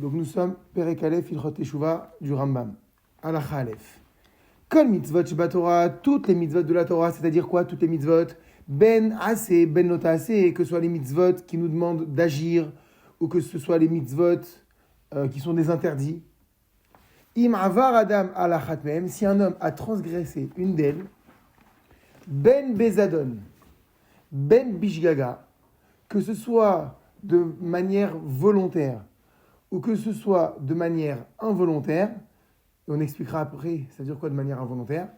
Donc nous sommes Perek Aleph Ilchot Teshuvah du Rambam. Halacha Aleph. Kol mitzvot sheba Torah, toutes les mitzvot de la Torah, c'est-à-dire quoi? Toutes les mitzvot, ben assez, ben nota assez, que ce soit les mitzvot qui nous demandent d'agir, ou que ce soit les mitzvot qui sont des interdits. Im avar adam alachat mehem, si un homme a transgressé une d'elles, ben bezadon, ben bishgaga, que ce soit de manière volontaire, ou que ce soit de manière involontaire, et on expliquera après, ça veut dire quoi de manière involontaire,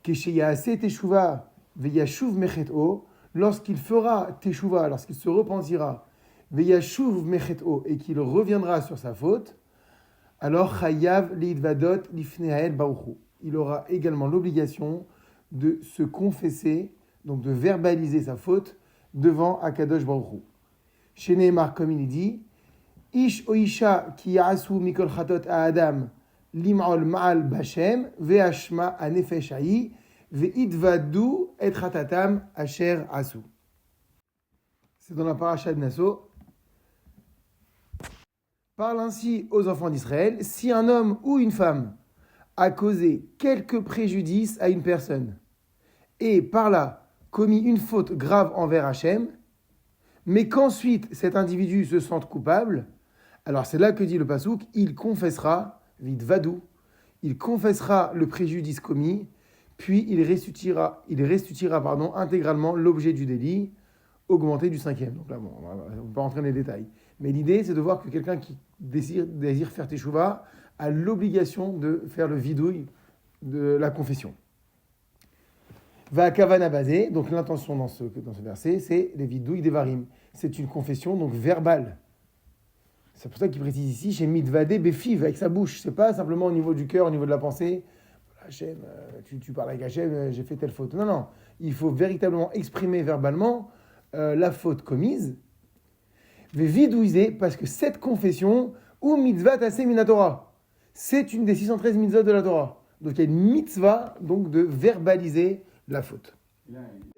Kesheyase teshuva veyashuv mechet'o, lorsqu'il fera teshuva, lorsqu'il se repentira, veyashuv mechet'o, et qu'il reviendra sur sa faute, alors chayav leidvadot lifnei hael baruchu. Il aura également l'obligation de se confesser, donc de verbaliser sa faute devant Akadosh Baruchu. Chez Nehemar, comme il dit, Ish o isha ki ya'asu mikol chatot a Adam lim'ol ma'al b'Hashem ve'ashma anefesh ha'i ve'idvadu et chatatam asher asu. C'est dans la paracha de Nasso. Parle ainsi aux enfants d'Israël, si un homme ou une femme a causé quelque préjudice à une personne et par là commis une faute grave envers Hachem, mais qu'ensuite cet individu se sente coupable, alors c'est là que dit le pasouk, il confessera, vidvadou, il confessera le préjudice commis, puis il restituera intégralement l'objet du délit, augmenté du 5e. Donc là, bon, on ne va pas rentrer dans les détails. Mais l'idée, c'est de voir que quelqu'un qui désire faire teshuva a l'obligation de faire le vidouille de la confession. Va kavana basé, donc l'intention dans ce verset, c'est les vidouilles des varim. C'est une confession donc verbale. C'est pour ça qu'il précise ici chez mitvadé befiv, avec sa bouche. C'est pas simplement au niveau du cœur, au niveau de la pensée. Hachem, tu parles avec Hachem, j'ai fait telle faute. Non. Il faut véritablement exprimer verbalement la faute commise. Vidouiser, parce que cette confession, ou mitzvah taseh min Torah, c'est une des 613 mitzvot de la Torah. Donc il y a une mitzvah donc de verbaliser la faute.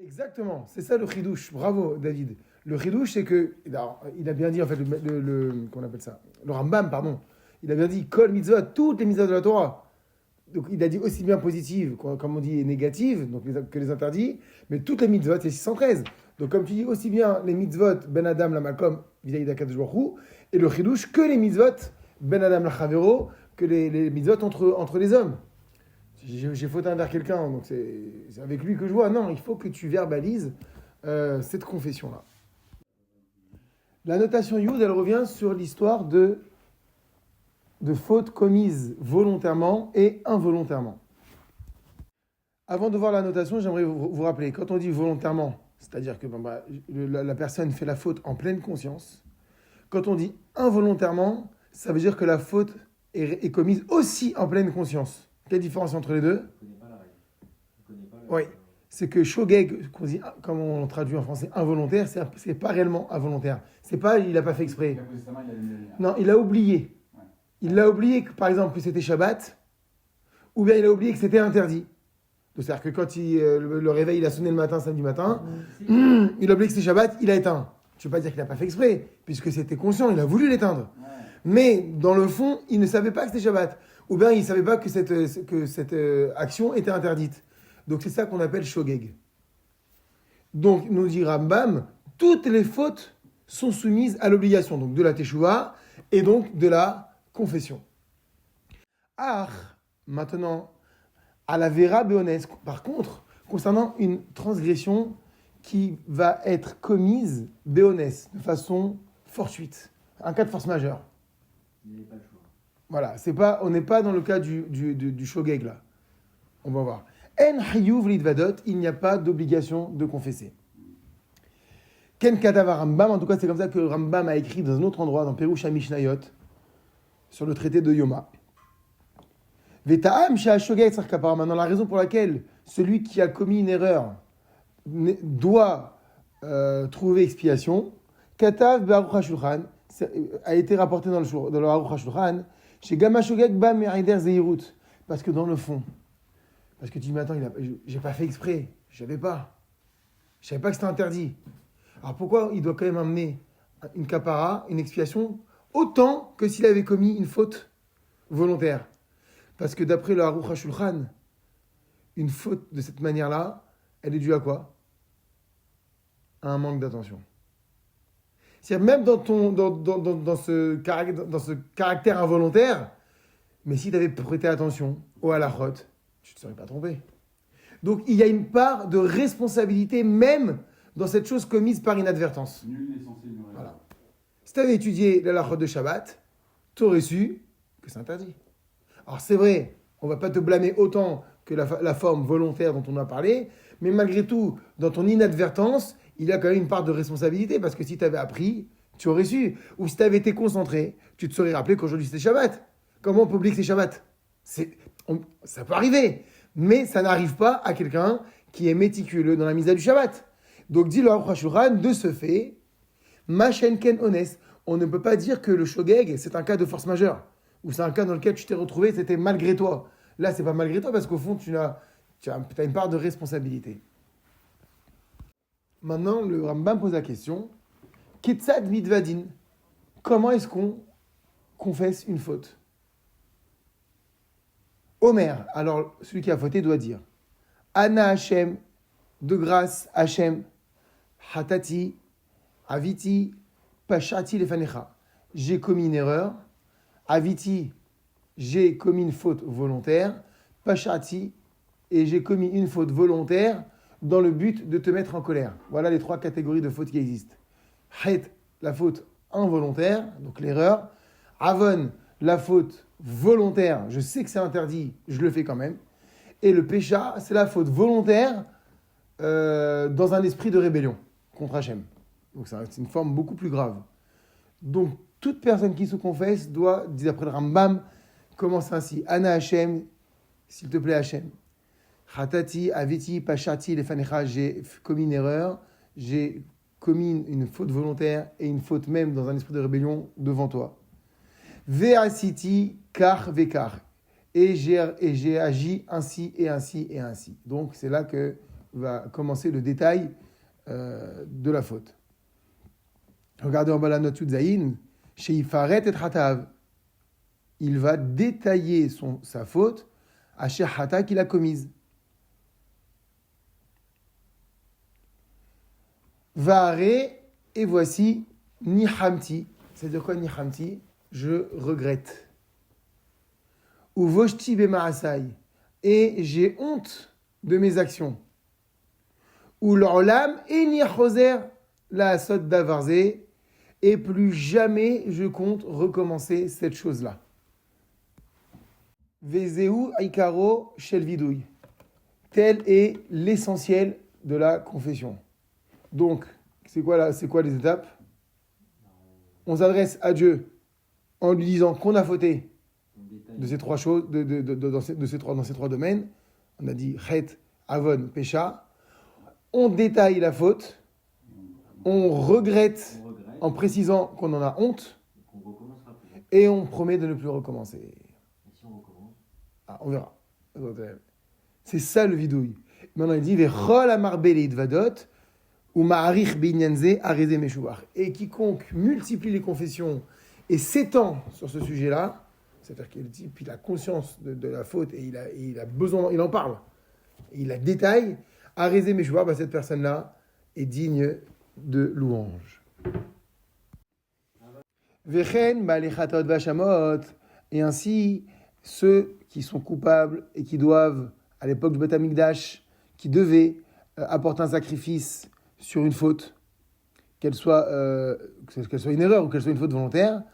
Exactement, c'est ça le chidouche. Bravo David. Le chidouche, c'est que, il a bien dit en fait, qu'on appelle ça, le Rambam, pardon. Il a bien dit kol mitzvot, toutes les mitzvot de la Torah. Donc il a dit aussi bien positives, comme on dit négatives, donc que les interdits, mais toutes les mitzvot, c'est 613. Donc comme tu dis aussi bien les mitzvot ben Adam la Malkom vis-à-vis d'Akadosh Baruch Hu, et le chidouche que les mitzvot ben Adam la Chavero, que les mitzvot entre les hommes. J'ai fauté envers quelqu'un, donc c'est avec lui que je vois. Non, il faut que tu verbalises cette confession-là. La notation Yud, elle revient sur l'histoire de fautes commises volontairement et involontairement. Avant de voir la notation, j'aimerais vous rappeler, quand on dit volontairement, c'est-à-dire que la personne fait la faute en pleine conscience. Quand on dit involontairement, ça veut dire que la faute est commise aussi en pleine conscience. Quelle différence entre les deux? Je ne connais pas la règle. Oui, c'est que shogeg, comme on traduit en français, involontaire, c'est pas réellement involontaire. C'est pas, il n'a pas fait exprès. Non, il a oublié. Ouais. Il a oublié, par exemple, que c'était Shabbat, ou bien il a oublié que c'était interdit. C'est-à-dire que quand le réveil, il a sonné le matin, samedi matin, il a oublié que c'était Shabbat, il a éteint. Je ne veux pas dire qu'il n'a pas fait exprès, puisque c'était conscient, il a voulu l'éteindre. Ouais. Mais dans le fond, il ne savait pas que c'était Shabbat. Ou bien il ne savait pas que cette action était interdite. Donc c'est ça qu'on appelle shogeg. Donc nous dit Rambam, toutes les fautes sont soumises à l'obligation donc de la teshuva et donc de la confession. Maintenant, à la vera béonès, par contre, concernant une transgression qui va être commise béonès, de façon fortuite, un cas de force majeure. Il n'est pas le choix. Voilà, on n'est pas dans le cas du shogeg là. On va voir. En hayuv lidvadot, il n'y a pas d'obligation de confesser. Ken katava Rambam, en tout cas c'est comme ça que Rambam a écrit dans un autre endroit, dans Perush HaMishnayot, sur le traité de Yoma. Vetaam shea shogeg tzarich kapara. Maintenant, la raison pour laquelle celui qui a commis une erreur doit trouver expiation, katav be'aruch HaShulchan, a été rapporté dans le Aruch HaShulchan, chez Gama Shogeg Ba Me'aider Zeirut. Parce que dans le fond, parce que tu dis, mais attends, j'ai pas fait exprès, je savais pas que c'était interdit. Alors pourquoi il doit quand même amener une kapara, une expiation, autant que s'il avait commis une faute volontaire. Parce que d'après le Aruch HaShulchan, une faute de cette manière-là, elle est due à quoi? À un manque d'attention. C'est-à-dire même dans ce caractère involontaire, mais si tu avais prêté attention au halachot, tu ne te serais pas trompé. Donc il y a une part de responsabilité même dans cette chose commise par inadvertance. Nul n'est censé ignorer. Voilà. Si tu avais étudié l'halachot de Shabbat, tu aurais su que c'est interdit. Alors c'est vrai, on ne va pas te blâmer autant que la forme volontaire dont on a parlé, mais malgré tout, dans ton inadvertance, il y a quand même une part de responsabilité, parce que si tu avais appris, tu aurais su. Ou si tu avais été concentré, tu te serais rappelé qu'aujourd'hui c'était Shabbat. Comment on peut oublier que c'est Shabbat? Ça peut arriver, mais ça n'arrive pas à quelqu'un qui est méticuleux dans la mise à du Shabbat. Donc dit le Aruch HaShulchan, de ce fait, Machen ken ones, on ne peut pas dire que le shogeg, c'est un cas de force majeure, ou c'est un cas dans lequel tu t'es retrouvé, c'était malgré toi. Là, c'est pas malgré toi, parce qu'au fond, tu as une part de responsabilité. Maintenant, le Rambam pose la question, Ketzad mitvadin, comment est-ce qu'on confesse une faute? Omer, alors celui qui a fauté doit dire, Ana Hashem, de grâce Hashem, Hatati, Aviti, Pashati lefanecha. J'ai commis une erreur. Aviti, j'ai commis une faute volontaire. Pashati, et j'ai commis une faute volontaire dans le but de te mettre en colère. Voilà les 3 catégories de fautes qui existent. Het, la faute involontaire, donc l'erreur. Avon, la faute volontaire, je sais que c'est interdit, je le fais quand même. Et le pécha, c'est la faute volontaire dans un esprit de rébellion contre Hachem. Donc c'est une forme beaucoup plus grave. Donc toute personne qui se confesse doit, dit d'après le Rambam, commencer ainsi. Ana Hachem, s'il te plaît Hachem. Chatati, aviti, pashati, lefanecha, j'ai commis une erreur, j'ai commis une faute volontaire et une faute même dans un esprit de rébellion devant toi. Ve'asiti, kar, vekar. Et j'ai agi ainsi et ainsi et ainsi. Donc c'est là que va commencer le détail de la faute. Regardez en bas la note Yudzaïn, chez Ifaret et Hatav. Il va détailler sa faute à chez Hata qu'il a commise. Vaare, et voici Nihamti. C'est-à-dire quoi Nihamti? Je regrette. Ou Voshti Bemaasai. Et j'ai honte de mes actions. Ou l'orlam et Nichoser la asot d'avarze. Et plus jamais je compte recommencer cette chose-là. Vezeu Aikaro Shel Vidouille. Tel est l'essentiel de la confession. Donc, c'est quoi les étapes? On s'adresse à Dieu en lui disant qu'on a fauté de ces 3 choses, dans ces 3 domaines. On a dit Chet, Avon, Pécha. On détaille la faute. On regrette en précisant qu'on en a honte. Et on promet de ne plus recommencer. Et si on recommence? On verra. C'est ça le vidouille. Maintenant, il dit Vechol amarbeli vadot ou ma'arich binyanze arizé meshuach. Et quiconque multiplie les confessions et s'étend sur ce sujet-là, c'est-à-dire qu'il a conscience de la faute et il a besoin, il en parle, et il la détaille, arizé meshuach, cette personne-là est digne de louange. Vechen ba'alechatot v'ashamot, et ainsi ceux qui sont coupables et qui doivent, à l'époque du Beth Amikdash, qui devaient apporter un sacrifice sur une faute, qu'elle soit une erreur ou qu'elle soit une faute volontaire.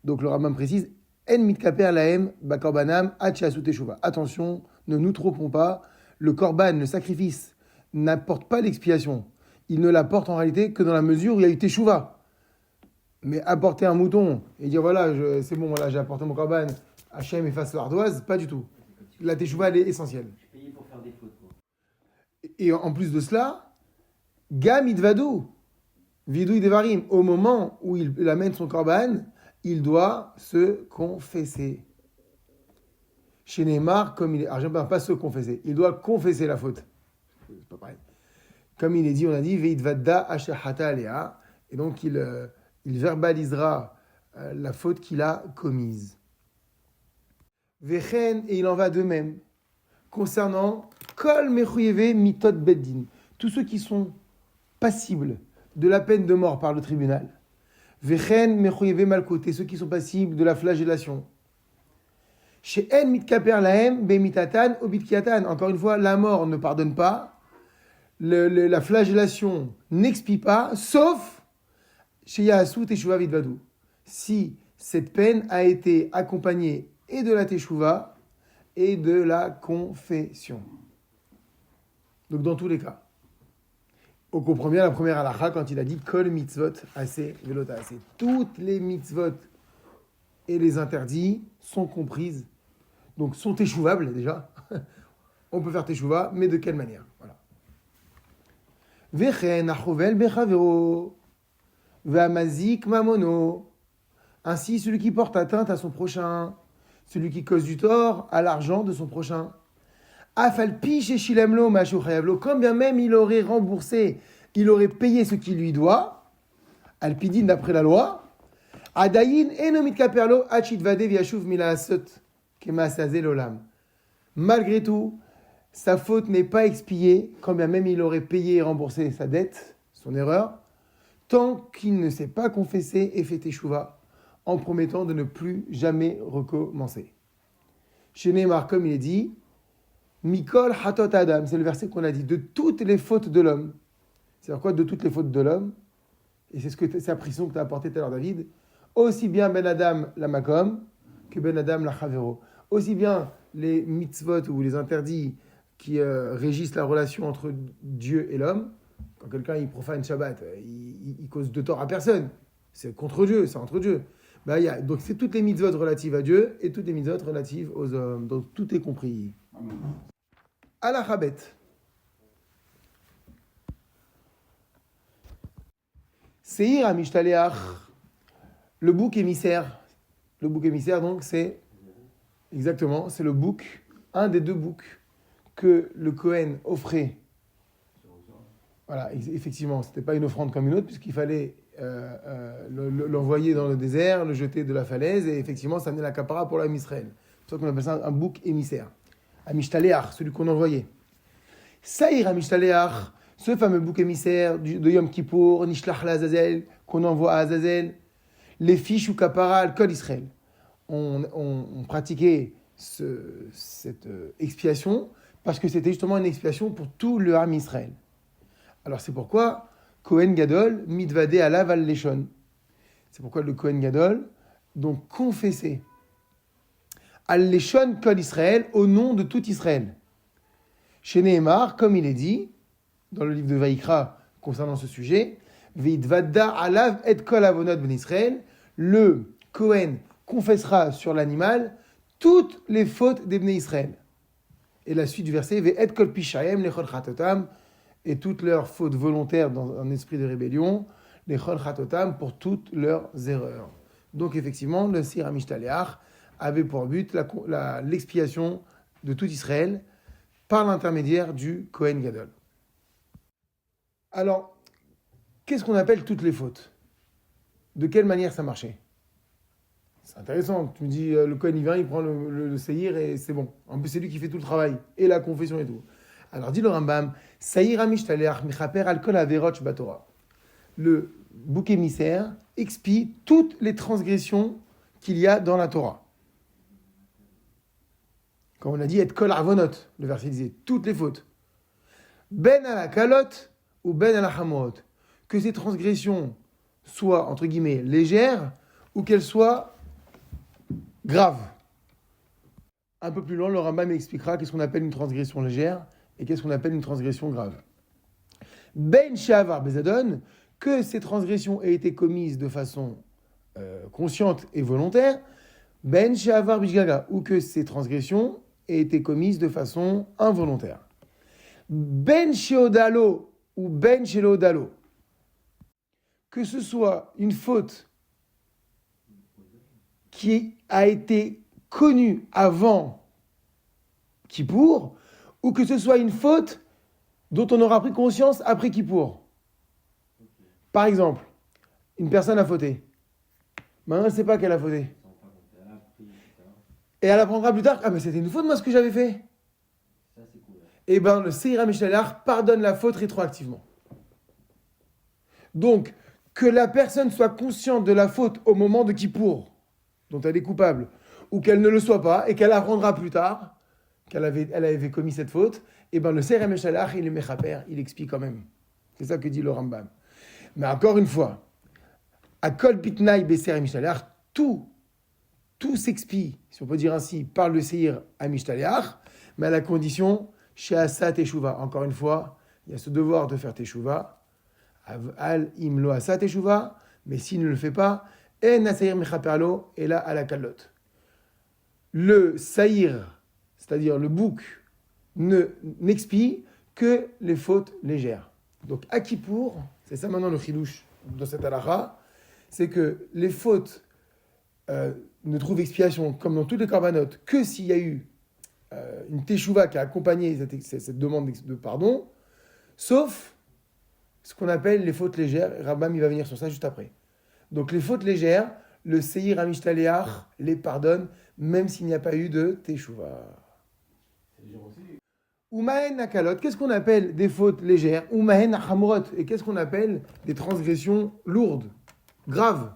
Donc le Rambam précise En mitkaper lahem bakorbanam ad she'asu teshuva. Attention, ne nous trompons pas, le korban, le sacrifice, n'apporte pas l'expiation. Il ne l'apporte en réalité que dans la mesure où il y a eu teshuva. Mais apporter un mouton et dire voilà, c'est bon, voilà, j'ai apporté mon korban, Hachem efface l'ardoise, pas du tout. La teshuva, elle est essentielle. Je suis payé pour faire des fautes. Et en plus de cela, Gam idvadou, vidouille devarim, au moment où il amène son korban, il doit se confesser. Chez Neymar, comme il est, alors j'aime pas se confesser, il doit confesser la faute. C'est pas pareil. Comme il est dit, on a dit veidvadda asher hata alea, et donc il verbalisera la faute qu'il a commise. Vechen, et il en va de même concernant Kol Mechuyeve Mitot Beddin, tous ceux qui sont passibles de la peine de mort par le tribunal. Vechen Mechuyeve Malkote, ceux qui sont passibles de la flagellation. Chez En Mitkaper Lahem Bemitatan Obitkiatan, encore une fois, la mort ne pardonne pas, la flagellation n'expie pas, sauf chez Yahasu Teshuva Vidvadou, si cette peine a été accompagnée et de la Teshuva et de la confession. Donc dans tous les cas. On comprend bien la première halakha quand il a dit Kol mitzvot assez velota assez. Toutes les mitzvot et les interdits sont comprises, donc sont teshuvables déjà. On peut faire teshuva, mais de quelle manière? Voilà. Vechen achovel bechavero ve'amazik mamono. Ainsi, celui qui porte atteinte à son prochain, celui qui cause du tort à l'argent de son prochain. Afalpi chez Shilemlo Mashu Chayavlo, quand bien même il aurait remboursé, il aurait payé ce qu'il lui doit, Alpidin d'après la loi, Adayin enomit kaperlo achitvade viashuv milaasot kemasazel olam. Malgré tout, sa faute n'est pas expiée, quand bien même il aurait payé et remboursé sa dette, son erreur, tant qu'il ne s'est pas confessé et fait teshuva, en promettant de ne plus jamais recommencer. Chez Neymar, comme il est dit, Mikol Hatot Adam, c'est le verset qu'on a dit, de toutes les fautes de l'homme. C'est-à-dire quoi, de toutes les fautes de l'homme? Et c'est la précision que tu as apportée tout à l'heure, David. Aussi bien Ben Adam la Makom que Ben Adam la Chavero. Aussi bien les mitzvot ou les interdits qui régissent la relation entre Dieu et l'homme. Quand quelqu'un il profane Shabbat, il cause de tort à personne. C'est contre Dieu, c'est entre Dieu. Donc c'est toutes les mitzvot relatives à Dieu et toutes les mitzvot relatives aux hommes. Donc tout est compris. Alachabet. Seir Amishtaléach, le bouc émissaire. Le bouc émissaire, donc, c'est exactement, c'est le bouc, un des deux boucs que le Kohen offrait. Voilà, effectivement, c'était pas une offrande comme une autre, puisqu'il fallait l'envoyer dans le désert, le jeter de la falaise, et effectivement, ça amenait la capara pour l'homme Israël. C'est pour ça qu'on appelle ça un bouc émissaire. Amishtaléach, celui qu'on envoyait. Saïr Amishtaléach, ce fameux bouc émissaire de Yom Kippour, Nishlach la Azazel, qu'on envoie à Azazel, les fiches ou kapara al kol Israël. On pratiquait cette expiation parce que c'était justement une expiation pour tout le Ham Israël. Alors c'est pourquoi Kohen Gadol mitvade alav al leshon. C'est pourquoi le Kohen Gadol donc confessait al leshon kol Israël au nom de tout Israël. Chez Nehemar, comme il est dit dans le livre de Vaïkra concernant ce sujet, Veitvada alav et kol avonot ben Israël, le Kohen confessera sur l'animal toutes les fautes des Bnei Israël. Et la suite du verset, Ve'et kol pishayem lechol chatotam, et toutes leurs fautes volontaires dans un esprit de rébellion, lechol chatotam, pour toutes leurs erreurs. Donc effectivement, le Sir Amishtaléach avait pour but l'expiation de tout Israël par l'intermédiaire du Kohen Gadol. Alors, qu'est-ce qu'on appelle toutes les fautes? De quelle manière ça marchait? C'est intéressant. Tu me dis, le Kohen, il vient, il prend le Seir et c'est bon. En plus, c'est lui qui fait tout le travail, et la confession et tout. Alors, dit le Rambam, Seir Amishtaléach Michaper al kol averot batorah. Le bouc émissaire expie toutes les transgressions qu'il y a dans la Torah. Comme on a dit, et kol avonot, le verset disait, toutes les fautes. Ben ala kalot ou ben ala hamot. Que ces transgressions soient, entre guillemets, légères ou qu'elles soient graves. Un peu plus loin, le Rambam expliquera qu'est-ce qu'on appelle une transgression légère et qu'est-ce qu'on appelle une transgression grave. Ben she'avar bezadon, que ces transgressions aient été commises de façon consciente et volontaire. Ben she'avar bishgaga, ou que ces transgressions aient été commises de façon involontaire. Ben she'odalo ou ben she'lodalo, que ce soit une faute qui a été connue avant Kippour, ou que ce soit une faute dont on aura pris conscience après Kippour. Par exemple, une personne a fauté. Maintenant, elle ne sait pas qu'elle a fauté. Sans pas compter. Elle a appris plus tard. Et elle apprendra plus tard, ah mais c'était une faute moi ce que j'avais fait. Ça, c'est cool. Et bien le Seir HaMishtaleach pardonne la faute rétroactivement. Donc, que la personne soit consciente de la faute au moment de Kippour, dont elle est coupable, ou qu'elle ne le soit pas, et qu'elle apprendra plus tard elle avait commis cette faute, et bien le Seir HaMishtaleach, il est mechaper, il explique quand même. C'est ça que dit le Rambam. Mais encore une fois, à Kol Pitnaï Beser HaMishtaleach, tout s'expie, si on peut dire ainsi, par le Seir HaMishtaleach, mais à la condition, chez Asa Teshuva. Encore une fois, il y a ce devoir de faire Teshuva. Al imlo Asa Teshuva, mais s'il ne le fait pas, En Asair Mechaperlo, et là à la Kallot. Le Saïr, c'est-à-dire le bouc, n'expie que les fautes légères. Donc, à Kippour, c'est ça maintenant le chidouche de cette halakha, c'est que les fautes ne trouvent expiation, comme dans toutes les corbanotes, que s'il y a eu une teshuva qui a accompagné cette demande de pardon, sauf ce qu'on appelle les fautes légères. Rambam, il va venir sur ça juste après. Donc, les fautes légères, le Seir HaMishtaleach les pardonne, même s'il n'y a pas eu de teshuva. Umahen Nakalot, qu'est-ce qu'on appelle des fautes légères? Umahen Achamurot, et qu'est-ce qu'on appelle des transgressions lourdes, graves?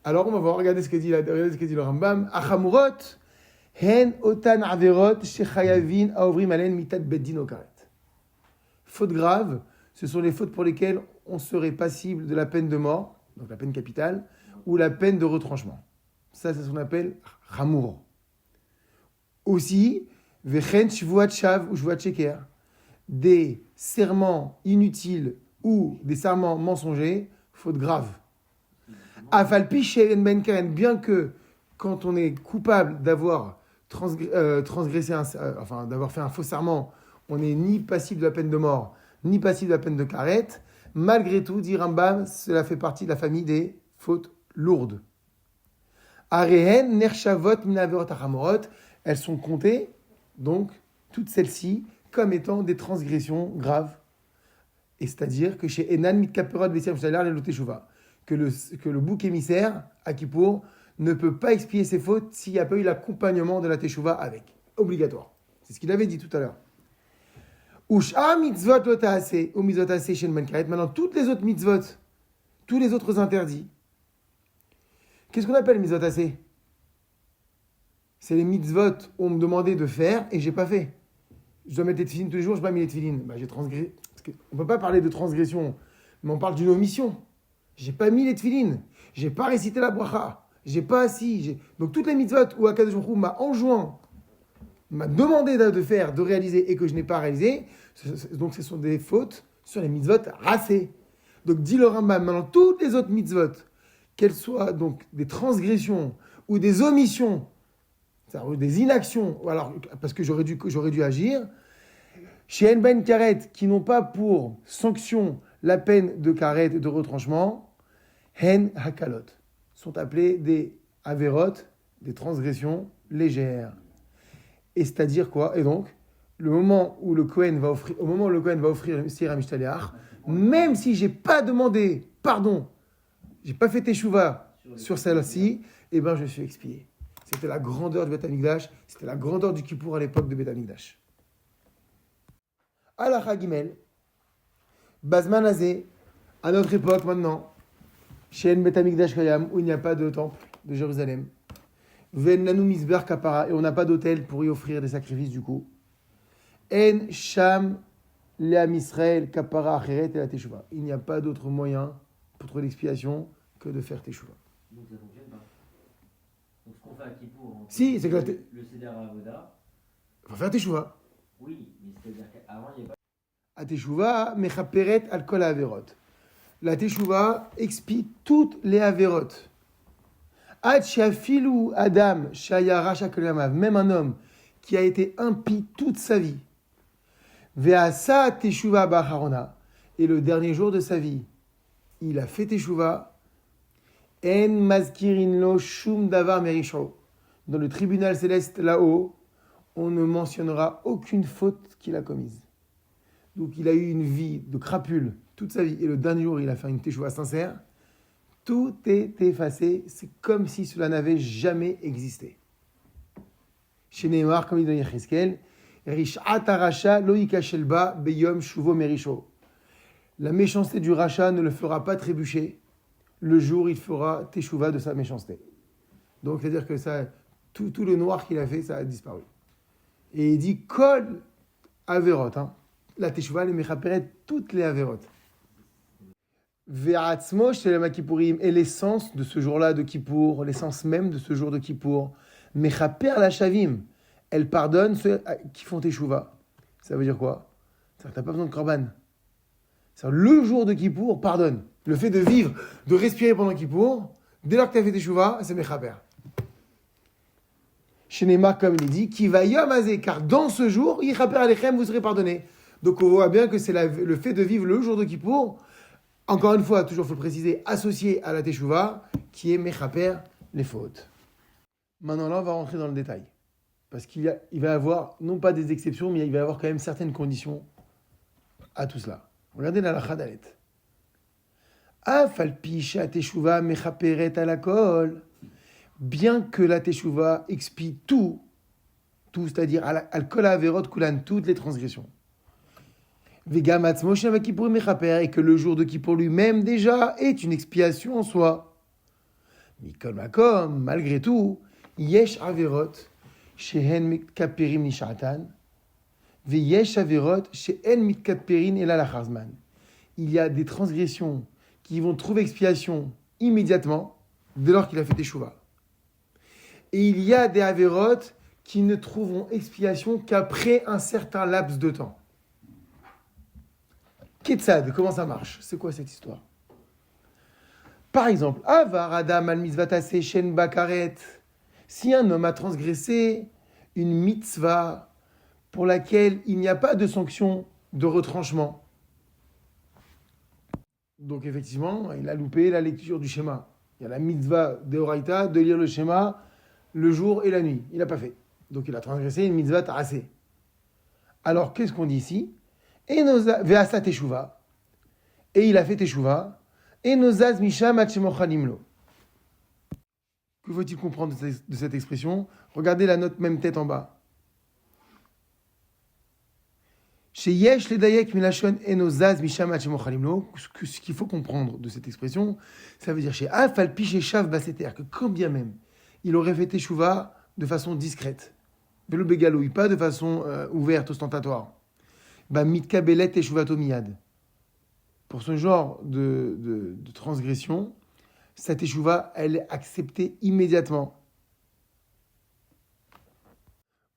Alors on va voir, regardez ce que dit le Rambam. Achamurot, hen otan averot shechayavin aovrim alen mitat beddin okaret. Fautes graves, ce sont les fautes pour lesquelles on serait passible de la peine de mort, donc la peine capitale, ou la peine de retranchement. Ça, c'est ce qu'on appelle Chamour. Aussi, Vechen shvuat shav ou shvuat sheker, des serments inutiles ou des serments mensongers, faute grave. Afalpi she'en ben karen, bien que quand on est coupable d'avoir transgressé, d'avoir fait un faux serment, on n'est ni passible de la peine de mort, ni passible de la peine de karet, malgré tout, dit Rambam, cela fait partie de la famille des fautes lourdes. Arehen nershavot minaverot achamorot, elles sont comptées, donc, toutes celles-ci, comme étant des transgressions graves. Et c'est-à-dire que chez Enan mitkaperot vesir mishtalar lelo teshuva, que le bouc émissaire, à Kippour, ne peut pas expier ses fautes s'il n'y a pas eu l'accompagnement de la teshuva avec. Obligatoire. C'est ce qu'il avait dit tout à l'heure. Usha mitzvot lotahase, ou mitzvot hase shen ben karet. Maintenant, toutes les autres mitzvot, tous les autres interdits. Qu'est-ce qu'on appelle mitzvot hase? C'est les mitzvot où on me demandait de faire et j'ai pas fait. Je dois mettre les tefilines tous les jours, je n'ai pas mis les tefilines. J'ai transgressé. On ne peut pas parler de transgression, mais on parle d'une omission. J'ai pas mis les tefilines. J'ai pas récité la bracha. J'ai pas assis. Donc toutes les mitzvot où Akadosh Baruch Hu m'a enjoint, m'a demandé de faire, de réaliser et que je n'ai pas réalisé, donc ce sont des fautes sur les mitzvot racées. Donc dit le Rambam, maintenant toutes les autres mitzvot, qu'elles soient donc des transgressions ou des omissions, des inactions, ou alors, parce que j'aurais dû agir, chez Ben Karet, qui n'ont pas pour sanction la peine de karet et de retranchement, Hen Hakalot, sont appelés des Averot, des transgressions légères. Et c'est-à-dire quoi? Et donc, au moment où le Kohen va offrir le Seir HaMishtaleach, même si j'ai pas demandé pardon, j'ai pas fait teshuva sur celle-ci, eh ben je suis expié. C'était la grandeur du Beth Amikdash, c'était la grandeur du Kippour à l'époque de Beth Amikdash. Halakha Gimel, Bazman Azé, à notre époque maintenant, chez Beth Amikdash Kayam, où il n'y a pas de temple de Jérusalem, Ven Nanu Misber Kapara, et on n'a pas d'autel pour y offrir des sacrifices du coup. En Sham Leam Israël Kapara Acheret et la Teshuva. Il n'y a pas d'autre moyen pour trouver l'expiation que de faire Teshuva. Donc ça fonctionne pas. Donc ce qu'on fait à Kippour, Si, c'est que le Seder Avoda. Il faut faire Teshuva. Oui, mais c'est-à-dire qu'avant il n'y a pas. A Teshuva, Mechaperet al Kol Averot. La Teshuva expie toutes les Averot. Ad Shafilu Adam Shaya Rasha Kolyamav, même un homme qui a été impie toute sa vie. Ve'asa Teshuva Bacharona, et le dernier jour de sa vie, il a fait Teshuva. En mazkirin lo shum davar merisho. Dans le tribunal céleste là-haut, on ne mentionnera aucune faute qu'il a commise. Donc il a eu une vie de crapule toute sa vie, et le dernier jour, il a fait une teshuva sincère. Tout est effacé. C'est comme si cela n'avait jamais existé. Chez Neymar, comme il dit dans Yecheskel, Rishat Arasha lo yikashel ba beyom shuvo merisho. La méchanceté du rachat ne le fera pas trébucher le jour où il fera teshuva de sa méchanceté. Donc, c'est-à-dire que ça, tout le noir qu'il a fait, ça a disparu. Et il dit Kol Averot. La teshuva, elle mechaperet toutes les Averot. Ve'atzmo shelem Kippourim, et l'essence de ce jour-là de Kippour, l'essence même de ce jour de Kippour, mechaper la shavim, elle pardonne ceux qui font teshuva. Ça veut dire quoi? C'est-à-dire que tu n'as pas besoin de korban. C'est-à-dire le jour de Kippour pardonne. Le fait de vivre, de respirer pendant Kippour, dès lors que tu as fait teshuva, c'est mechaper. Chez Neymar, comme il dit, qui va yom hazeh, car dans ce jour, yichaper alechem, vous serez pardonné. Donc on voit bien que c'est le fait de vivre le jour de Kippour. Encore une fois, toujours il faut le préciser, associé à la teshuva, qui est mechaper les fautes. Maintenant là, on va rentrer dans le détail. Parce il va y avoir, non pas des exceptions, mais il va y avoir quand même certaines conditions à tout cela. Regardez la halakha dalet. Afalpi sha teshuva mechaperet alakol. Bien que la teshuva expie tout, c'est-à-dire al-kol averot kulan, toutes les transgressions. Et que le jour de Kippour lui-même déjà est une expiation en soi. Mikol makom, malgré tout, yesh averot shehen mitkaperim nishatan, ve yesh averot shehen mitkaperin ela lachar zman. Il y a des transgressions qui vont trouver expiation immédiatement dès lors qu'il a fait teshuva. Et il y a des averot qui ne trouveront expiation qu'après un certain laps de temps. Ketzad, comment ça marche? C'est quoi cette histoire? Par exemple, Avar Adam al mitzvatase shen bakaret. Si un homme a transgressé une mitzvah pour laquelle il n'y a pas de sanction de retranchement, donc effectivement, il a loupé la lecture du schéma. Il y a la mitzvah de Horaïta de lire le schéma le jour et la nuit. Il n'a pas fait. Donc il a transgressé une mitzvah tarasé. Alors qu'est-ce qu'on dit ici? Et ve'asa teshuva, et il a fait teshuva, et nozaz misham atchemochalimlo. Que faut-il comprendre de cette expression? Regardez la note même tête en bas. Chez yesh ledayek milashon et nozaz misham atchemochalimlo. Ce qu'il faut comprendre de cette expression, ça veut dire chez afalpi chez shav baseter, que quand bien même il aurait fait teshuva de façon discrète, de le bégalouille, pas de façon ouverte, ostentatoire. Mitkabelet teshuvato miyad. Pour ce genre de transgression, sa teshuva, elle est acceptée immédiatement.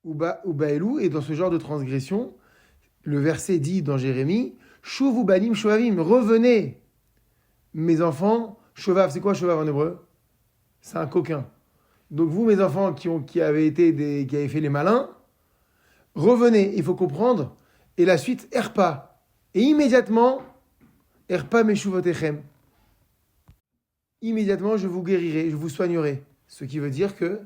Ubaelu, et dans ce genre de transgression, le verset dit dans Jérémie, Shuvu banim shovavim, revenez, mes enfants, shovav, c'est quoi shovav en hébreu? C'est un coquin. Donc vous, mes enfants qui avaient fait les malins, revenez, il faut comprendre. Et la suite, Erpa. Et immédiatement, Erpa meshuvotechem. Immédiatement, je vous guérirai, je vous soignerai. Ce qui veut dire que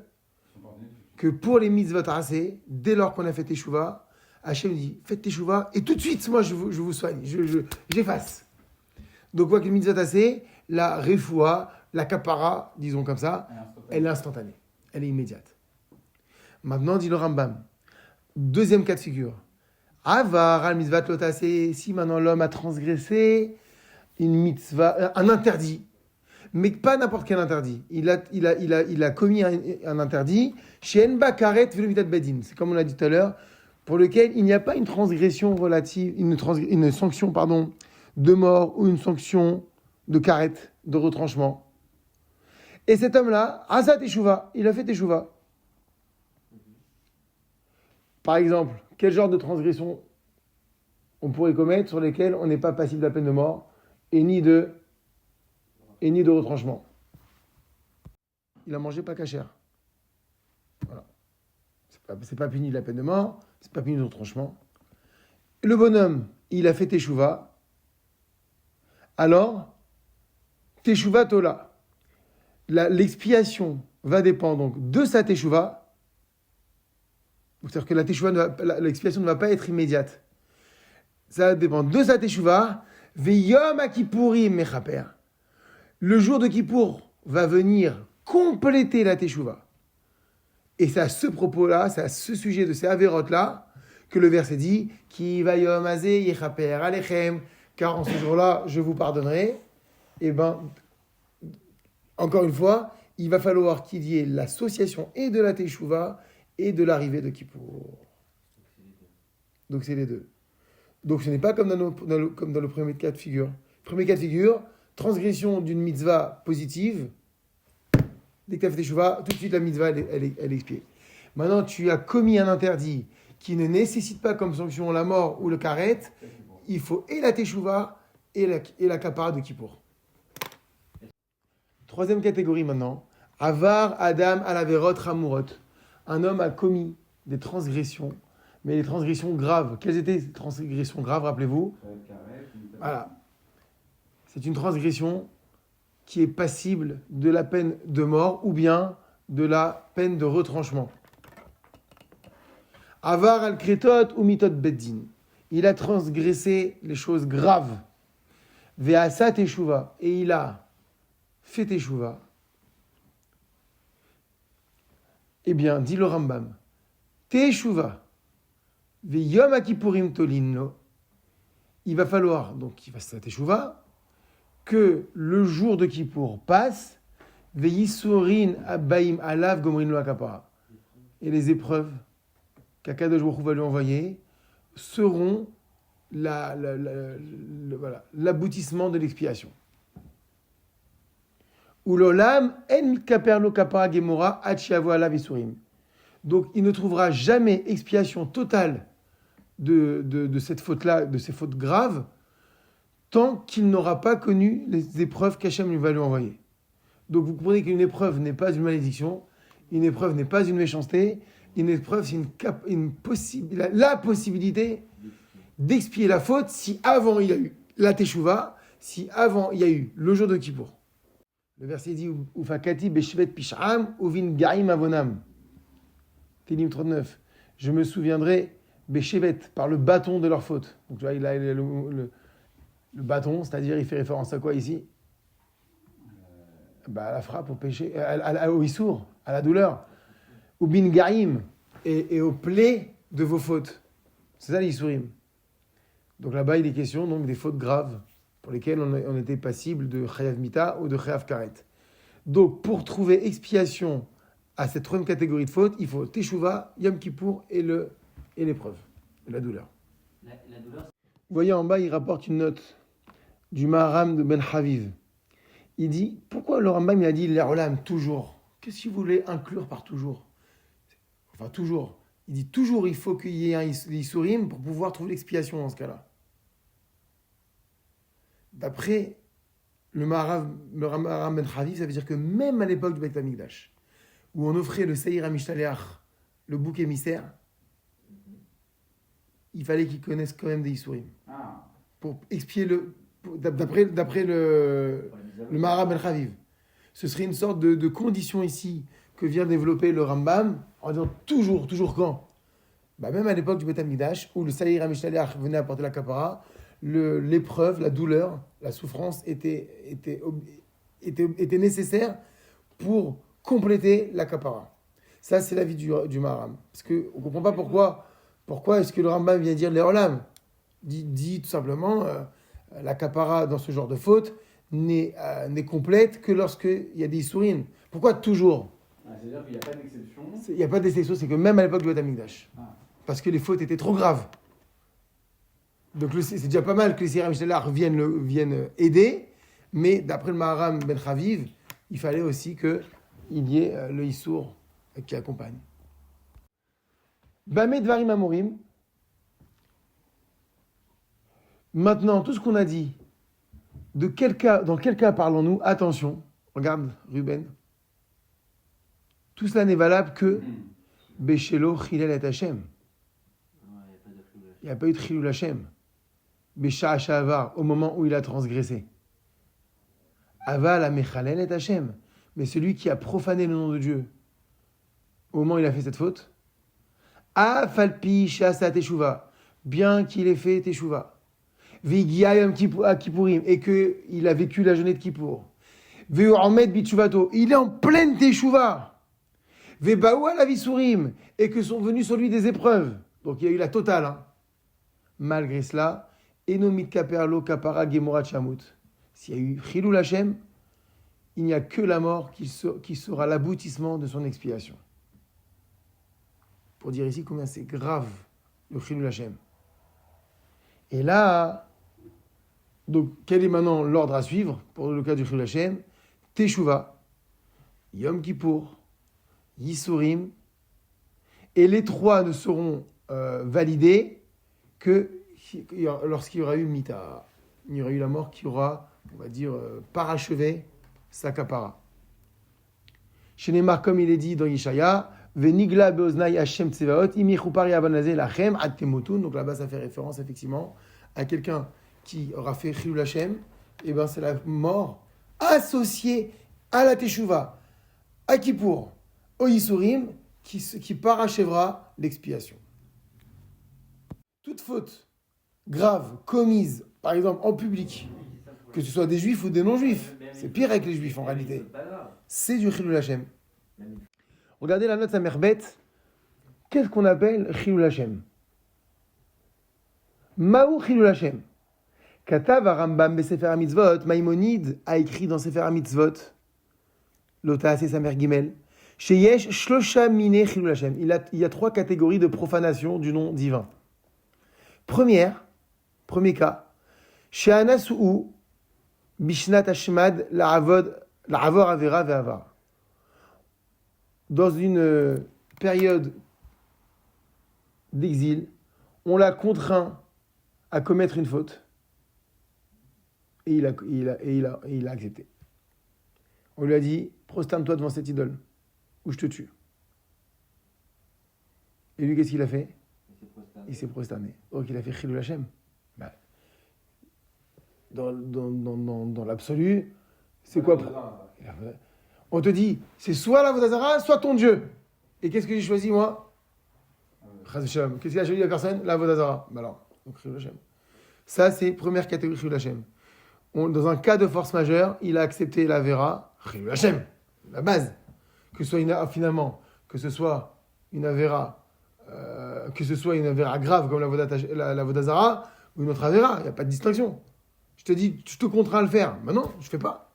pour les mitzvot rasé, dès lors qu'on a fait teshuva, Hachem dit, faites teshuva, et tout de suite, moi, je vous soigne, j'efface. Donc, quoi que les mitzvot rasé, la refoua, la kapara, disons comme ça, elle est instantanée, elle est immédiate. Maintenant, dit le Rambam, deuxième cas de figure. Avar al mitzvah lotasé, si maintenant l'homme a transgressé une mitzvah, un interdit, mais pas n'importe quel interdit. Il a commis un interdit, chez Enba Karet Velomitat Bedin, c'est comme on l'a dit tout à l'heure, pour lequel il n'y a pas une transgression relative, une sanction de mort ou une sanction de karet, de retranchement. Et cet homme-là, Asa Teshuva, il a fait Teshuva. Par exemple, quel genre de transgression on pourrait commettre sur lesquelles on n'est pas passible de la peine de mort et ni de retranchement? Il a mangé pas cachère. Voilà. C'est pas puni de la peine de mort, c'est pas puni de retranchement. Le bonhomme, il a fait Teshuva. Alors, Teshuva Tola. L'expiation va dépendre donc de sa Teshuva. C'est-à-dire que la teshuva l'expiation ne va pas être immédiate. Ça dépend de sa teshuva. Veyom akipurim mechaper. Le jour de Kippour va venir compléter la Teshuvah. Et c'est à ce propos-là, c'est à ce sujet de ces avérotes-là que le verset dit « Ki vayom azeh yechaper alechem » car en ce jour-là, je vous pardonnerai. Eh bien, encore une fois, il va falloir qu'il y ait l'association et de la Teshuvah et de l'arrivée de Kippour. Donc c'est les deux. Donc ce n'est pas comme dans le premier cas de figure. Premier cas de figure, transgression d'une mitzvah positive. Dès que tu as fait Teshuvah, tout de suite la mitzvah, elle est expiée. Maintenant, tu as commis un interdit qui ne nécessite pas comme sanction la mort ou le karet. Il faut et la Teshuvah et la kapara de Kippour. Troisième catégorie maintenant. Avar Adam alaverot ramurot. Un homme a commis des transgressions, mais des transgressions graves. Quelles étaient ces transgressions graves, rappelez-vous ? Voilà. C'est une transgression qui est passible de la peine de mort ou bien de la peine de retranchement. Avar al-kretot ou mitot beddin. Il a transgressé les choses graves. Ve'asa teshuva. Et il a fait teshuva. Eh bien, dit le Rambam, teshuva. Ve'yom akipurim tolinlo. Il va falloir, donc il va se teshuva, que le jour de Kippour passe, ve'yisurin abaim alav gomrinlo akapara. Et les épreuves qu'Akadosh Baruch Hu va lui envoyer seront l'aboutissement de l'expiation. Ulolam en kaperlo kapara gemora achiavo alav isurim. Donc il ne trouvera jamais expiation totale de cette faute-là, de ces fautes graves, tant qu'il n'aura pas connu les épreuves qu'Hachem va lui envoyer. Donc vous comprenez qu'une épreuve n'est pas une malédiction, une épreuve n'est pas une méchanceté, une épreuve c'est la possibilité d'expier la faute si avant il y a eu la Teshuvah, si avant il y a eu le jour de Kippour. Le verset dit Ufakati beshvet pisham uvin gaim avonam. Télim 39. Je me souviendrai beshevet par le bâton de leur faute. Donc tu vois, il a le bâton, c'est-à-dire il fait référence à quoi ici ? À la frappe, au péché, au issour, à la douleur. Ou bin gaim, et au plaies de vos fautes. C'est ça l'issourim. Donc là-bas, il est question donc, des fautes graves pour lesquelles on était passible de chayav mita ou de chayav karet. Donc pour trouver expiation à cette troisième catégorie de fautes, il faut teshuva, yom kippour et l'épreuve, la douleur. La douleur, Vous voyez en bas, il rapporte une note du Maharam de Ben Haviv. Il dit, pourquoi le Rambam il a dit l'Olam toujours ? Qu'est-ce qu'il voulait inclure par toujours ? Enfin, toujours. Il dit toujours, il faut qu'il y ait un Issourim pour pouvoir trouver l'expiation dans ce cas-là. D'après le Maharam Ben Haviv, ça veut dire que même à l'époque du Beit HaMikdash, où on offrait le Seir HaMishtaleach, le bouc émissaire, il fallait qu'ils connaissent quand même des Issourim. Pour expier d'après le Maharam Ben Haviv. Ce serait une sorte de condition ici que vient développer le Rambam en disant toujours quand même à l'époque du Beit HaMikdash, où le Seir HaMishtaleach venait apporter la kapara, l'épreuve, la douleur, la souffrance était nécessaire pour compléter la kapara. Ça, c'est l'avis du Maharam. Parce qu'on ne comprend pas pourquoi est-ce que le Rambam vient dire les Olam. Dit tout simplement, la kapara dans ce genre de faute n'est complète que lorsqu'il y a des sourines. Pourquoi toujours ? C'est-à-dire qu'il n'y a pas d'exception. Il n'y a pas d'exception, c'est que même à l'époque du Beit HaMikdash. Parce que les fautes étaient trop graves. Donc c'est déjà pas mal que les Seir HaMishtaleach viennent aider, mais d'après le Maharam Ben Haviv, il fallait aussi qu'il y ait le Issour qui accompagne. Bameh Dvarim Amorim. Maintenant, tout ce qu'on a dit, dans quel cas parlons-nous ? Attention, regarde Ruben. Tout cela n'est valable que Beshelo Chilel et Hashem. Il n'y a pas eu de Chilul Hashem. Besha Shavar, au moment où il a transgressé. Ava la Mechalel et Hashem. Mais celui qui a profané le nom de Dieu, au moment où il a fait cette faute, Afalpi Shasa Teshuva, bien qu'il ait fait Teshuva. Vigia Yom Kippourim, et qu'il a vécu la journée de Kippour. Ve'omed bitshuvato, il est en pleine teshuva. Ve'baou ala visurim, et que sont venues sur lui des épreuves. Donc il y a eu la totale. Hein. Malgré cela, enomit kaperlo kapara gemorat shamut. S'il y a eu chilul Hashem, il n'y a que la mort qui sera l'aboutissement de son expiation. Pour dire ici combien c'est grave le chilul Hashem. Et là, donc quel est maintenant l'ordre à suivre pour le cas du chilul Hashem? Teshuva, Yom Kippour, Yisurim, et les trois ne seront validés que lorsqu'il y aura eu Mita. Il y aura eu la mort qui aura, on va dire, parachevé sa kapara. Chez Neymar, comme il est dit dans Yeshaya, Venigla beoznai Hashem tsevaot, imichupari abanazé lachem ad temotun. Donc là-bas, ça fait référence effectivement à quelqu'un qui aura fait chilul Hashem. Et ben c'est la mort associée à la teshuva, à Kippour, au Yisurim, qui parachèvera l'expiation. Toute faute grave commise, par exemple en public, que ce soit des juifs ou des non-juifs, c'est pire avec les juifs en réalité, c'est du chilul Hashem. Regardez la note sa mère bête. Qu'est-ce qu'on appelle chilul Hashem? Maou chilul Hashem. Katav Rambam beSefer HaMitzvot, Maïmonide a écrit dans Sefer HaMitzvot, Lota c'est sa mère Gimel, Sheyesh Shlosha Mine chilul Hashem. Il y a trois catégories de profanation du nom divin. Premier cas, She'anasuu Bishnat Hashmad La'avor Avera Ve'avar. Dans une période d'exil, on l'a contraint à commettre une faute et il a accepté. On lui a dit, prosterne-toi devant cette idole ou je te tue. Et lui, qu'est-ce qu'il a fait? Il s'est prosterné. Donc il a fait chilul Hashem. Dans l'absolu, c'est quoi? On te dit, c'est soit l'Avodazara, soit ton Dieu. Et qu'est-ce que j'ai choisi, moi? Qu'est-ce qu'il a choisi la personne? L'Avodazara. Alors, donc chilul Hashem. Ça, c'est première catégorie chilul Hashem. Dans un cas de force majeure, il a accepté la Vera, chilul Hashem, la base. Que ce soit une Avera grave comme la Vodazara ou une autre Avera, il n'y a pas de distinction. Je te dis, je te contrains à le faire. Mais non, je ne fais pas.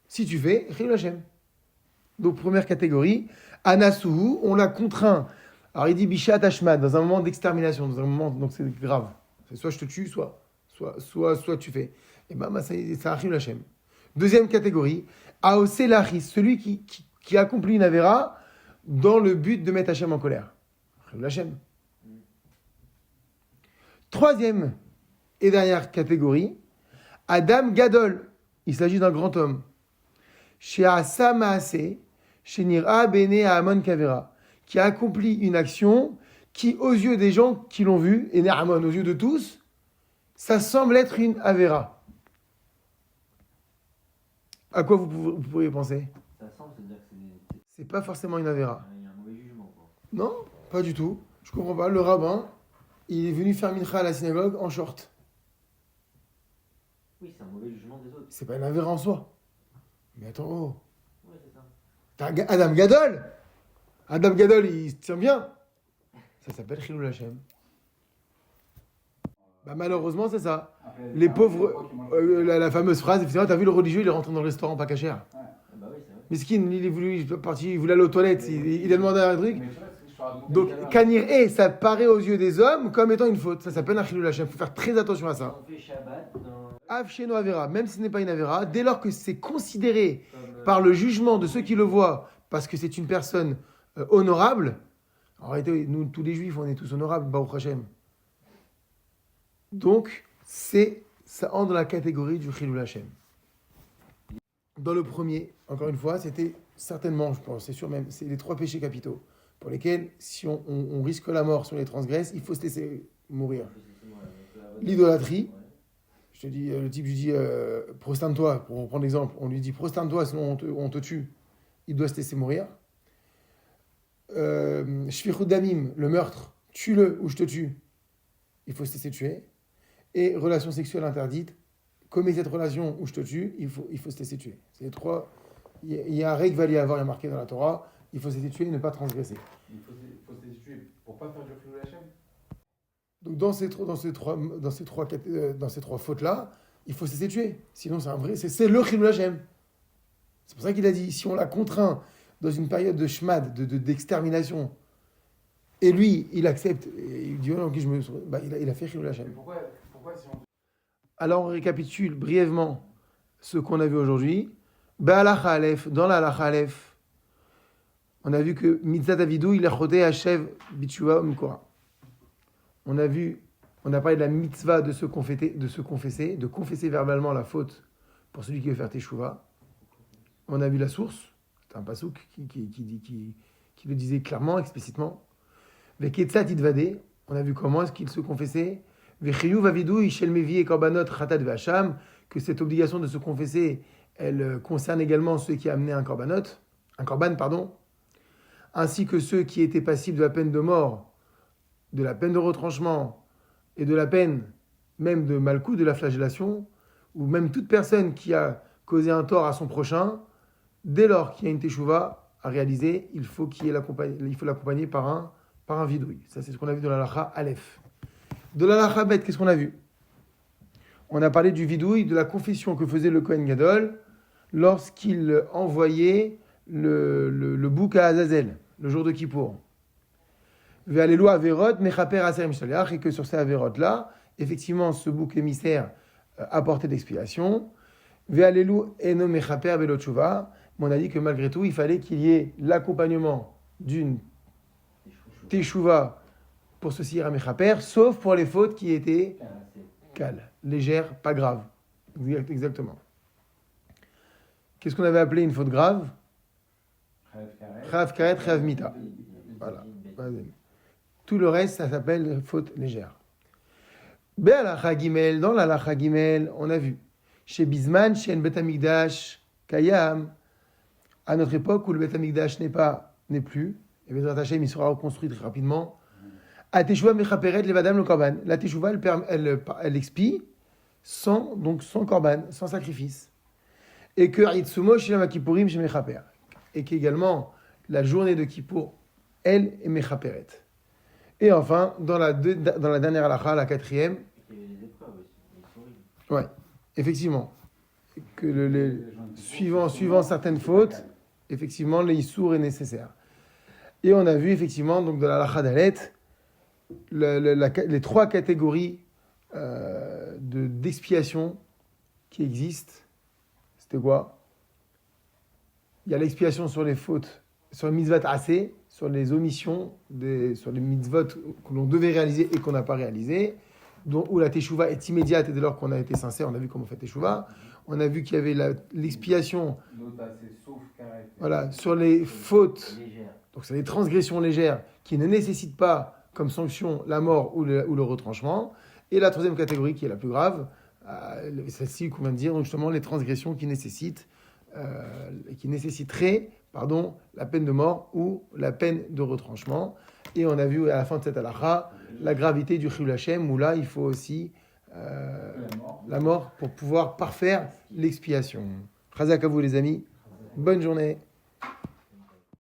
Si tu fais, chilul Hashem. Donc, première catégorie, Anasuhu, on l'a contraint. Alors, il dit Bishat Hashmad, dans un moment d'extermination, dans un moment, donc c'est grave. C'est soit je te tue, soit tu fais. Et ben, c'est un chilul Hashem. Deuxième catégorie, Aose Lachis, celui qui accomplit une Avera dans le but de mettre Hashem en colère. Chilul Hashem. Troisième et dernière catégorie, Adam Gadol, il s'agit d'un grand homme. She'asa Maaseh, She'nira Bene Amon Kavera, qui a accompli une action qui, aux yeux des gens qui l'ont vu, et Naaman, aux yeux de tous, ça semble être une Avera. À quoi vous pourriez penser? Ça semble, c'est-à-dire que C'est pas forcément une Avera. il y a un mauvais jugement, quoi. Non, pas du tout. Je comprends pas. Le rabbin, il est venu faire mincha à la synagogue en short. Oui, c'est un mauvais jugement des autres. C'est pas une Avera en soi. Mais attends, oh. Ouais, c'est ça. T'as Adam Gadol. Adam Gadol, il se tient bien. Ça s'appelle chilul Hashem. Bah malheureusement, c'est ça. Les pauvres, la fameuse phrase, effectivement, t'as vu le religieux, il est rentré dans le restaurant pas cachère. Ah bah oui, c'est vrai. Miskin, il est parti, il voulait aller aux toilettes, il a demandé un truc. Donc, Kanir ça paraît aux yeux des hommes comme étant une faute. Ça s'appelle un chilul Hashem. Il faut faire très attention à ça. On fait Shabbat dans... Av sheno Avera, même si ce n'est pas une Avera, dès lors que c'est considéré par le jugement de ceux qui le voient, parce que c'est une personne honorable, en réalité, nous, tous les juifs, on est tous honorables, Baruch Hashem. Donc, ça entre dans la catégorie du chilul Hashem. Dans le premier, encore une fois, c'était certainement, je pense, c'est sûr même, c'est les 3 péchés capitaux, pour lesquels, si on risque la mort si on les transgresse, il faut se laisser mourir. L'idolâtrie. Je te dis, le type lui dit, prosterne-toi, pour reprendre l'exemple, on lui dit, prosterne-toi, sinon on te tue. Il doit se laisser mourir. Shfichut damim, le meurtre, tue-le ou je te tue. Il faut se laisser tuer. Et relation sexuelle interdite, commet cette relation où je te tue, il faut se laisser tuer. C'est les trois. Il y a un règle va y avoir, il y a marqué dans la Torah, il faut se laisser tuer et ne pas transgresser. Il faut se situer pour pas faire du Khilul Hashem. Donc dans ces trois fautes-là, il faut se laisser tuer. Sinon, c'est un vrai, c'est le Khilul Hashem. C'est pour ça qu'il a dit, si on l'a contraint dans une période de shmad, d'extermination, et lui, il accepte, et il dit, oh, ok, il a fait Khilul Hashem. Pourquoi si on... Alors on récapitule brièvement ce qu'on a vu aujourd'hui. Ba'alacha Aleph, dans la Halacha Aleph, on a vu que Mitzat Avidou, il a choté Hashev Bitshuva Umkora. On a parlé de la mitzvah de se confesser, de confesser verbalement la faute pour celui qui veut faire Teshuvah. On a vu la source, c'est un pasouk qui le disait clairement, explicitement. Veketzat Idvade, on a vu comment est-ce qu'il se confessait. Vechiyuv Avidou, Ishel Mevi et Korbanot Chatat Vacham, que cette obligation de se confesser, elle concerne également ceux qui amenaient un korban, ainsi que ceux qui étaient passibles de la peine de mort, de la peine de retranchement et de la peine même de malcoute, de la flagellation, ou même toute personne qui a causé un tort à son prochain, dès lors qu'il y a une teshuva à réaliser, il faut l'accompagner par un vidouille. Ça, c'est ce qu'on a vu dans la Halacha Aleph. De la Halacha Bet, qu'est-ce qu'on a vu? On a parlé du vidouille, de la confession que faisait le Kohen Gadol lorsqu'il envoyait le bouc à Azazel, le jour de Kippour. Ve'alelu averot mechaper aser mishaliach, et que sur ces averot-là, effectivement, ce bouc émissaire apportait l'expiation. Ve'alelu eno mechaper belot tshuva, mais on a dit que malgré tout, il fallait qu'il y ait l'accompagnement d'une teshuva pour ce sire à mechaper, sauf pour les fautes qui étaient cales, légères, pas graves. Exactement. Qu'est-ce qu'on avait appelé une faute grave? Chayav karet, chayav mita. Voilà. Tout le reste, ça s'appelle faute légère. Be'alacha gimel, dans la halacha gimel, on a vu chez Bizman, chez Bet Hamikdash, Kayam, à notre époque où le Bet Hamikdash n'est plus, et Bezrat Hashem, il sera reconstruit très rapidement. A Teshuvah mechaperet levadam le korban. La Teshuvah, elle expie sans korban, sans sacrifice. Et que Itsumo Shilam Kippourim chez Mechaper. Et qu'également, la journée de Kippour, elle est Mechaperet. Et enfin, dans la dernière halakha, la quatrième. Il y avait des épreuves aussi. Ouais, effectivement. Que suivant certaines fautes, effectivement, l'Issour est nécessaire. Et on a vu, effectivement, donc dans la halakha d'Alet, les trois catégories d'expiation qui existent. C'était quoi? Il y a l'expiation sur les fautes, sur les mitzvot assez, sur les omissions, sur les mitzvot que l'on devait réaliser et qu'on n'a pas réalisé, où la teshuva est immédiate et dès lors qu'on a été sincère, on a vu comment on fait teshuva. On a vu qu'il y avait l'expiation sur les fautes, donc c'est les transgressions légères qui ne nécessitent pas comme sanction la mort ou le retranchement. Et la troisième catégorie qui est la plus grave, celle-ci qu'on vient de dire, donc justement les transgressions qui nécessiteraient la peine de mort ou la peine de retranchement. Et on a vu à la fin de cette halakha la gravité du Khilul Hashem, où là il faut aussi la mort pour pouvoir parfaire l'expiation. Chazak à vous les amis, bonne journée.